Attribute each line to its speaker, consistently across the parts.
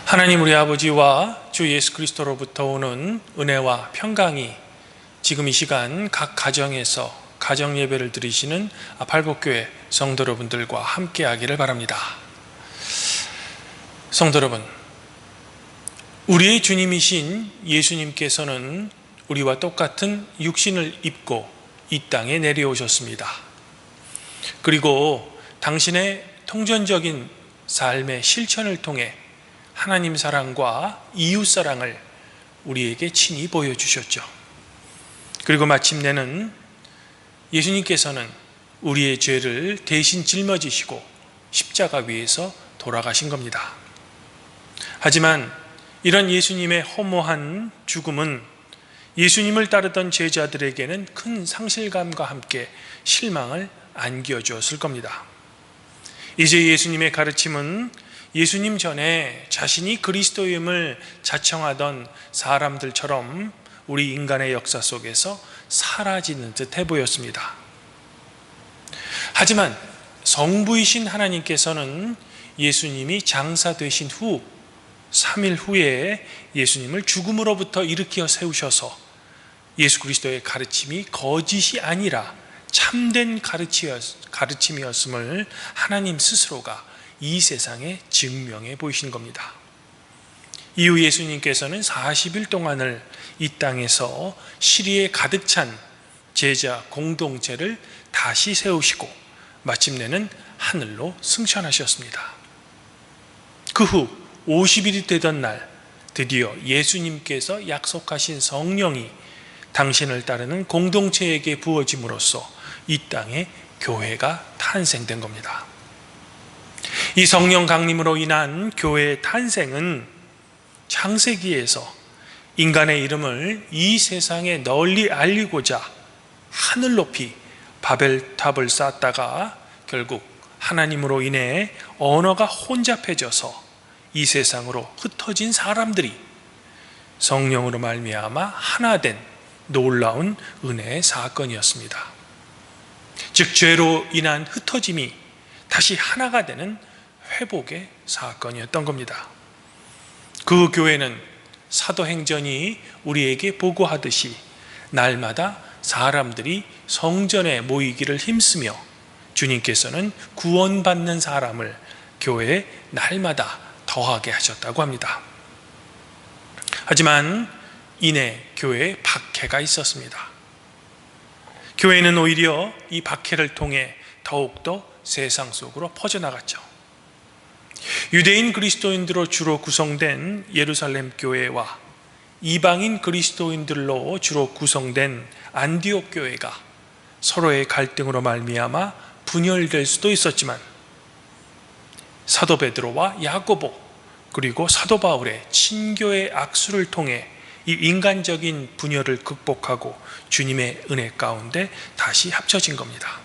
Speaker 1: 하나님 우리 아버지와 주 예수 그리스도로부터 오는 은혜와 평강이 지금 이 시간 각 가정에서 가정 예배를 드리시는 팔복교회 성도 여러분들과 함께 하기를 바랍니다. 성도 여러분, 우리의 주님이신 예수님께서는 우리와 똑같은 육신을 입고 이 땅에 내려오셨습니다. 그리고 당신의 통전적인 삶의 실천을 통해 하나님 사랑과 이웃 사랑을 우리에게 친히 보여주셨죠. 그리고 마침내는 예수님께서는 우리의 죄를 대신 짊어지시고 십자가 위에서 돌아가신 겁니다. 하지만 이런 예수님의 허무한 죽음은 예수님을 따르던 제자들에게는 큰 상실감과 함께 실망을 안겨주었을 겁니다. 이제 예수님의 가르침은 예수님 전에 자신이 그리스도임을 자청하던 사람들처럼 우리 인간의 역사 속에서 사라지는 듯해 보였습니다. 하지만 성부이신 하나님께서는 예수님이 장사되신 후 3일 후에 예수님을 죽음으로부터 일으켜 세우셔서 예수 그리스도의 가르침이 거짓이 아니라 참된 가르침이었음을 하나님 스스로가 이 세상에 증명해 보이신 겁니다. 이후 예수님께서는 40일 동안을 이 땅에서 시리에 가득 찬 제자 공동체를 다시 세우시고 마침내는 하늘로 승천하셨습니다. 그 후 50일이 되던 날 드디어 예수님께서 약속하신 성령이 당신을 따르는 공동체에게 부어짐으로써 이 땅에 교회가 탄생된 겁니다. 이 성령 강림으로 인한 교회의 탄생은 창세기에서 인간의 이름을 이 세상에 널리 알리고자 하늘 높이 바벨탑을 쌓다가 결국 하나님으로 인해 언어가 혼잡해져서 이 세상으로 흩어진 사람들이 성령으로 말미암아 하나 된 놀라운 은혜의 사건이었습니다. 즉 죄로 인한 흩어짐이 다시 하나가 되는 회복의 사건이었던 겁니다. 그 교회는 사도행전이 우리에게 보고하듯이 날마다 사람들이 성전에 모이기를 힘쓰며 주님께서는 구원받는 사람을 교회에 날마다 더하게 하셨다고 합니다. 하지만 이내 교회에 박해가 있었습니다. 교회는 오히려 이 박해를 통해 더욱더 세상 속으로 퍼져나갔죠. 유대인 그리스도인들로 주로 구성된 예루살렘 교회와 이방인 그리스도인들로 주로 구성된 안디옥 교회가 서로의 갈등으로 말미암아 분열될 수도 있었지만 사도 베드로와 야고보 그리고 사도 바울의 친교의 악수를 통해 이 인간적인 분열을 극복하고 주님의 은혜 가운데 다시 합쳐진 겁니다.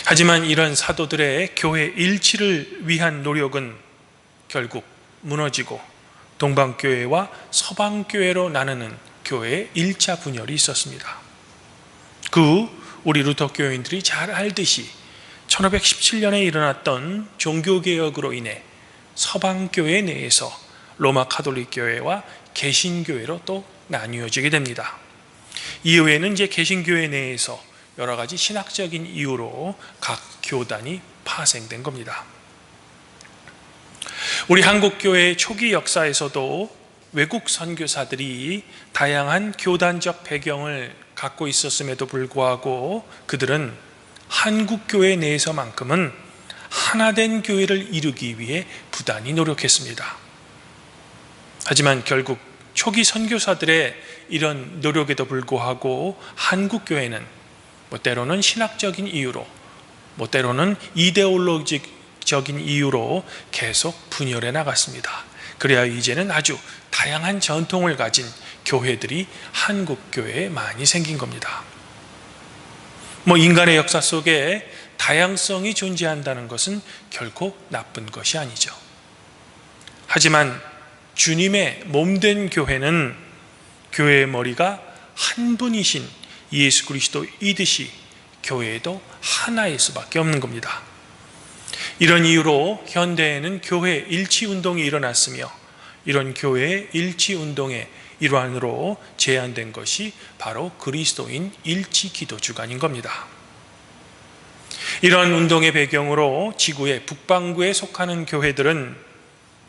Speaker 1: 하지만 이런 사도들의 교회 일치를 위한 노력은 결국 무너지고 동방교회와 서방교회로 나누는 교회의 1차 분열이 있었습니다. 그 후 우리 루터교인들이 잘 알듯이 1517년에 일어났던 종교개혁으로 인해 서방교회 내에서 로마 가톨릭교회와 개신교회로 또 나뉘어지게 됩니다. 이후에는 이제 개신교회 내에서 여러 가지 신학적인 이유로 각 교단이 파생된 겁니다. 우리 한국교회의 초기 역사에서도 외국 선교사들이 다양한 교단적 배경을 갖고 있었음에도 불구하고 그들은 한국교회 내에서만큼은 하나된 교회를 이루기 위해 부단히 노력했습니다. 하지만 결국 초기 선교사들의 이런 노력에도 불구하고 한국교회는 때로는 신학적인 이유로, 때로는 이데올로기적인 이유로 계속 분열해 나갔습니다. 그래야 이제는 아주 다양한 전통을 가진 교회들이 한국교회에 많이 생긴 겁니다. 인간의 역사 속에 다양성이 존재한다는 것은 결코 나쁜 것이 아니죠. 하지만 주님의 몸된 교회는 교회의 머리가 한 분이신 예수 그리스도이듯이 교회도 하나일 수밖에 없는 겁니다. 이런 이유로 현대에는 교회 일치운동이 일어났으며 이런 교회의 일치운동의 일환으로 제안된 것이 바로 그리스도인 일치기도주간인 겁니다. 이런 운동의 배경으로 지구의 북반구에 속하는 교회들은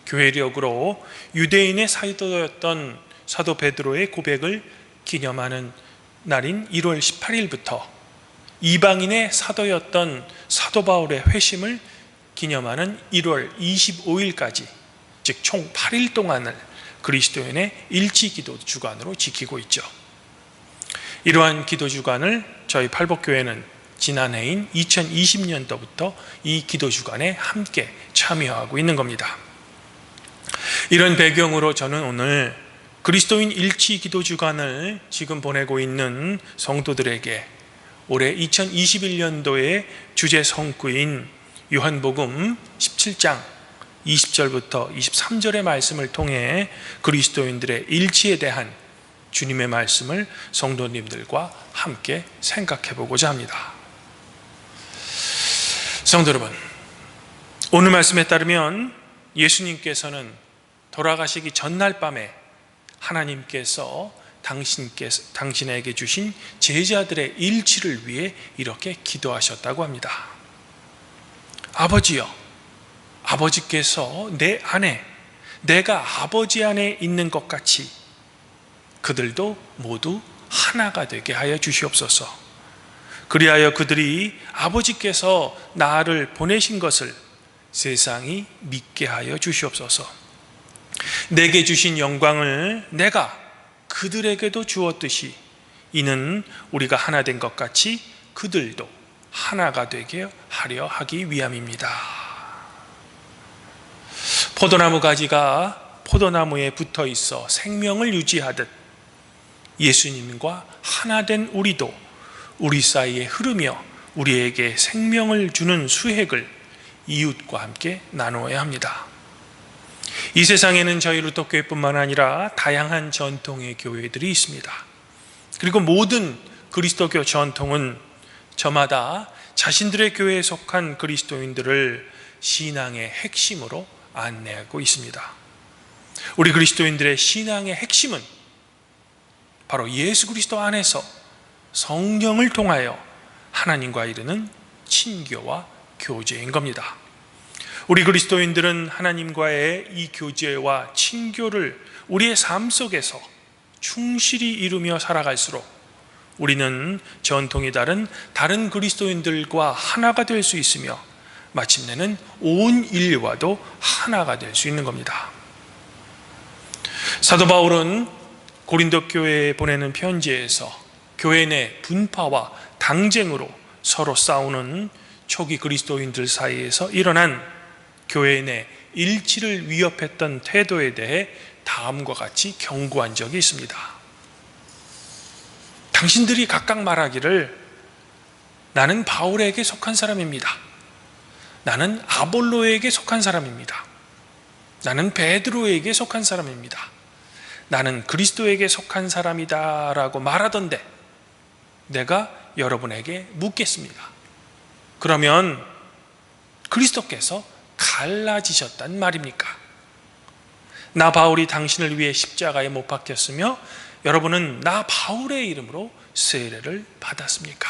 Speaker 1: 교회력으로 유대인의 사도였던 사도 베드로의 고백을 기념하는 날인 1월 18일부터 이방인의 사도였던 사도 바울의 회심을 기념하는 1월 25일까지, 즉 총 8일 동안을 그리스도인의 일치기도 주간으로 지키고 있죠. 이러한 기도 주간을 저희 팔복교회는 지난해인 2020년도부터 이 기도 주간에 함께 참여하고 있는 겁니다. 이런 배경으로 저는 오늘 그리스도인 일치기도 주간을 지금 보내고 있는 성도들에게 올해 2021년도의 주제 성구인 요한복음 17장 20절부터 23절의 말씀을 통해 그리스도인들의 일치에 대한 주님의 말씀을 성도님들과 함께 생각해 보고자 합니다. 성도 여러분, 오늘 말씀에 따르면 예수님께서는 돌아가시기 전날 밤에 하나님께서 당신에게 주신 제자들의 일치를 위해 이렇게 기도하셨다고 합니다. 아버지여, 아버지께서 내 안에, 내가 아버지 안에 있는 것 같이 그들도 모두 하나가 되게 하여 주시옵소서. 그리하여 그들이 아버지께서 나를 보내신 것을 세상이 믿게 하여 주시옵소서. 내게 주신 영광을 내가 그들에게도 주었듯이 이는 우리가 하나 된 것 같이 그들도 하나가 되게 하려 하기 위함입니다. 포도나무 가지가 포도나무에 붙어 있어 생명을 유지하듯 예수님과 하나 된 우리도 우리 사이에 흐르며 우리에게 생명을 주는 수액을 이웃과 함께 나누어야 합니다. 이 세상에는 저희 루터교회뿐만 아니라 다양한 전통의 교회들이 있습니다. 그리고 모든 그리스도교 전통은 저마다 자신들의 교회에 속한 그리스도인들을 신앙의 핵심으로 안내하고 있습니다. 우리 그리스도인들의 신앙의 핵심은 바로 예수 그리스도 안에서 성령을 통하여 하나님과 이루는 친교와 교제인 겁니다. 우리 그리스도인들은 하나님과의 이 교제와 친교를 우리의 삶 속에서 충실히 이루며 살아갈수록 우리는 전통이 다른 그리스도인들과 하나가 될 수 있으며 마침내는 온 인류와도 하나가 될 수 있는 겁니다. 사도 바울은 고린도 교회에 보내는 편지에서 교회 내 분파와 당쟁으로 서로 싸우는 초기 그리스도인들 사이에서 일어난 교회 내 일치를 위협했던 태도에 대해 다음과 같이 경고한 적이 있습니다. 당신들이 각각 말하기를 나는 바울에게 속한 사람입니다. 나는 아볼로에게 속한 사람입니다. 나는 베드로에게 속한 사람입니다. 나는 그리스도에게 속한 사람이다 라고 말하던데 내가 여러분에게 묻겠습니다. 그러면 그리스도께서 갈라지셨단 말입니까? 나 바울이 당신을 위해 십자가에 못 박혔으며 여러분은 나 바울의 이름으로 세례를 받았습니까?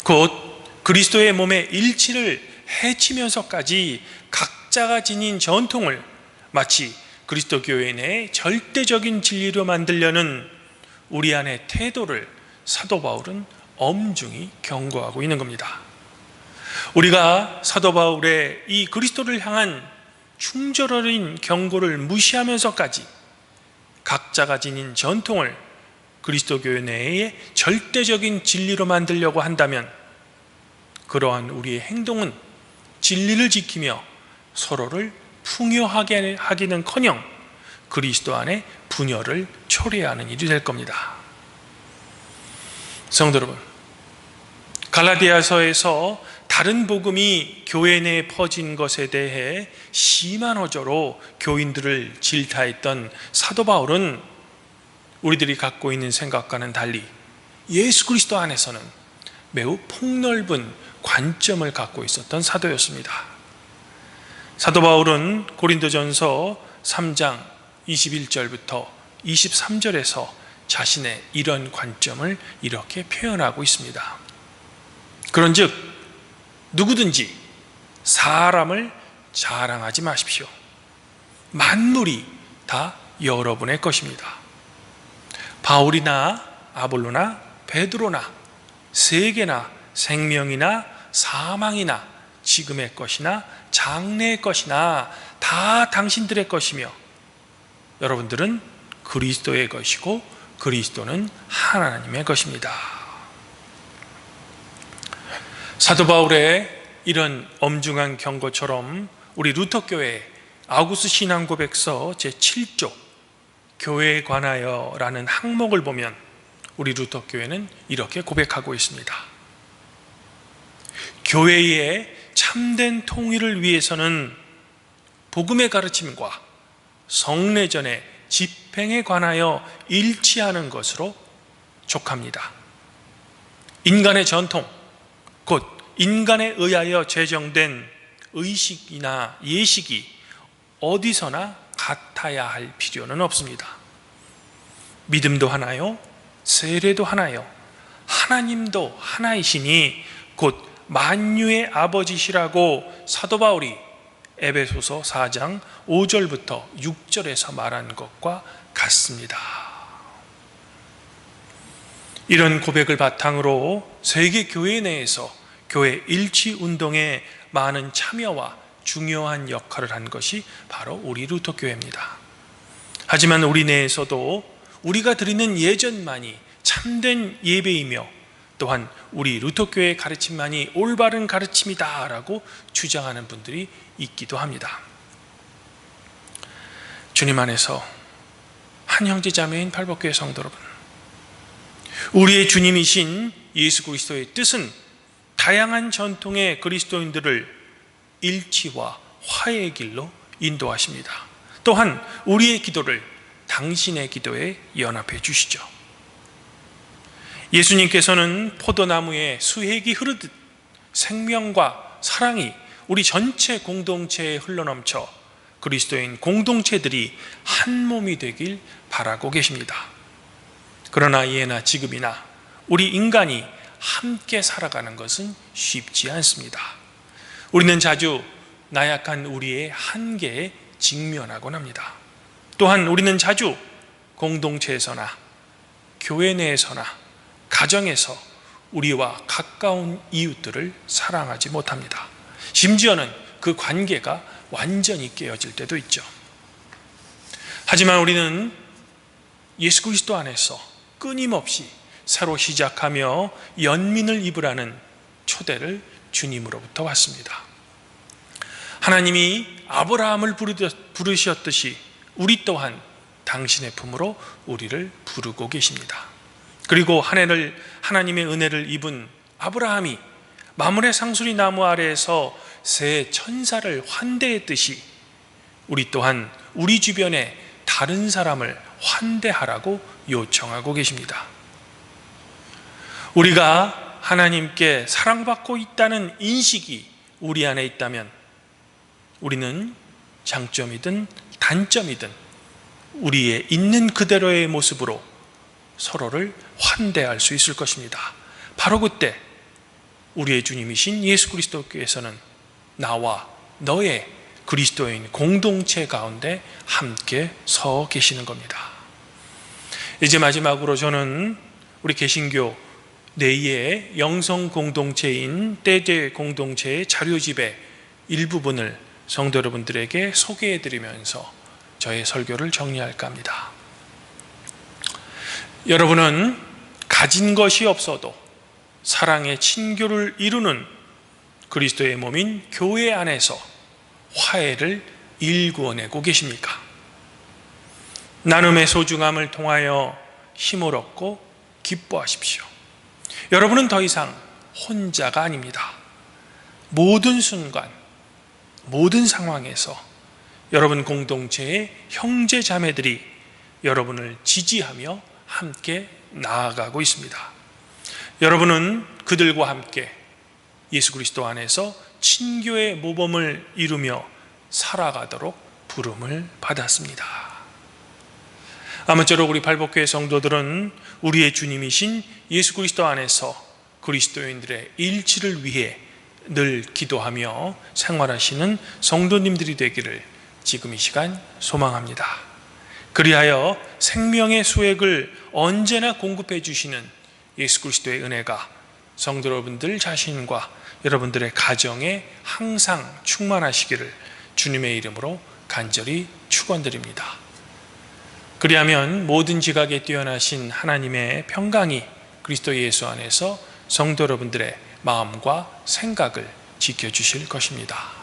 Speaker 1: 곧 그리스도의 몸의 일치를 해치면서까지 각자가 지닌 전통을 마치 그리스도 교회 내의 절대적인 진리로 만들려는 우리 안의 태도를 사도 바울은 엄중히 경고하고 있는 겁니다. 우리가 사도 바울의 이 그리스도를 향한 충절어린 경고를 무시하면서까지 각자가 지닌 전통을 그리스도 교회 내의 절대적인 진리로 만들려고 한다면 그러한 우리의 행동은 진리를 지키며 서로를 풍요하게 하기는커녕 그리스도 안에 분열을 초래하는 일이 될 겁니다. 성도 여러분, 갈라디아서에서 다른 복음이 교회 내에 퍼진 것에 대해 심한 어조로 교인들을 질타했던 사도 바울은 우리들이 갖고 있는 생각과는 달리 예수 그리스도 안에서는 매우 폭넓은 관점을 갖고 있었던 사도였습니다. 사도 바울은 고린도전서 3장 21절부터 23절에서 자신의 이런 관점을 이렇게 표현하고 있습니다. 그런즉 누구든지 사람을 자랑하지 마십시오. 만물이 다 여러분의 것입니다. 바울이나 아볼로나 베드로나 세계나 생명이나 사망이나 지금의 것이나 장래의 것이나 다 당신들의 것이며 여러분들은 그리스도의 것이고 그리스도는 하나님의 것입니다. 사도 바울의 이런 엄중한 경고처럼 우리 루터교회 아우구스 신앙고백서 제7조 교회에 관하여 라는 항목을 보면 우리 루터교회는 이렇게 고백하고 있습니다. 교회의 참된 통일을 위해서는 복음의 가르침과 성례전의 집행에 관하여 일치하는 것으로 족합니다. 인간의 전통, 곧 인간에 의하여 제정된 의식이나 예식이 어디서나 같아야 할 필요는 없습니다. 믿음도 하나요, 세례도 하나요, 하나님도 하나이시니 곧 만유의 아버지시라고 사도 바울이 에베소서 4장 5절부터 6절에서 말한 것과 같습니다. 이런 고백을 바탕으로 세계 교회 내에서 교회 일치 운동에 많은 참여와 중요한 역할을 한 것이 바로 우리 루터교회입니다. 하지만 우리 내에서도 우리가 드리는 예전만이 참된 예배이며 또한 우리 루터교회의 가르침만이 올바른 가르침이다 라고 주장하는 분들이 있기도 합니다. 주님 안에서 한 형제 자매인 팔복교회 성도 여러분, 우리의 주님이신 예수 그리스도의 뜻은 다양한 전통의 그리스도인들을 일치와 화해의 길로 인도하십니다. 또한 우리의 기도를 당신의 기도에 연합해 주시죠. 예수님께서는 포도나무에 수액이 흐르듯 생명과 사랑이 우리 전체 공동체에 흘러넘쳐 그리스도인 공동체들이 한 몸이 되길 바라고 계십니다. 그러나 예나 지금이나 우리 인간이 함께 살아가는 것은 쉽지 않습니다. 우리는 자주 나약한 우리의 한계에 직면하곤 합니다. 또한 우리는 자주 공동체에서나 교회 내에서나 가정에서 우리와 가까운 이웃들을 사랑하지 못합니다. 심지어는 그 관계가 완전히 깨어질 때도 있죠. 하지만 우리는 예수 그리스도 안에서 끊임없이 새로 시작하며 연민을 입으라는 초대를 주님으로부터 왔습니다. 하나님이 아브라함을 부르셨듯이 우리 또한 당신의 품으로 우리를 부르고 계십니다. 그리고 하나님의 은혜를 입은 아브라함이 마므레 상수리 나무 아래에서 새 천사를 환대했듯이 우리 또한 우리 주변에 다른 사람을 환대하라고 요청하고 계십니다. 우리가 하나님께 사랑받고 있다는 인식이 우리 안에 있다면 우리는 장점이든 단점이든 우리의 있는 그대로의 모습으로 서로를 환대할 수 있을 것입니다. 바로 그때 우리의 주님이신 예수 그리스도께서는 나와 너의 그리스도인 공동체 가운데 함께 서 계시는 겁니다. 이제 마지막으로 저는 우리 개신교 내의 영성 공동체인 떼제 공동체의 자료집의 일부분을 성도 여러분들에게 소개해드리면서 저의 설교를 정리할까 합니다. 여러분은 가진 것이 없어도 사랑의 친교를 이루는 그리스도의 몸인 교회 안에서 화해를 일구어내고 계십니까? 나눔의 소중함을 통하여 힘을 얻고 기뻐하십시오. 여러분은 더 이상 혼자가 아닙니다. 모든 순간, 모든 상황에서 여러분 공동체의 형제 자매들이 여러분을 지지하며 함께 나아가고 있습니다. 여러분은 그들과 함께 예수 그리스도 안에서 친교의 모범을 이루며 살아가도록 부름을 받았습니다. 아무쪼록 우리 발복교회 성도들은 우리의 주님이신 예수 그리스도 안에서 그리스도인들의 일치를 위해 늘 기도하며 생활하시는 성도님들이 되기를 지금 이 시간 소망합니다. 그리하여 생명의 수액을 언제나 공급해 주시는 예수 그리스도의 은혜가 성도 여러분들 자신과 여러분들의 가정에 항상 충만하시기를 주님의 이름으로 간절히 축원드립니다. 그리하면 모든 지각에 뛰어나신 하나님의 평강이 그리스도 예수 안에서 성도 여러분들의 마음과 생각을 지켜주실 것입니다.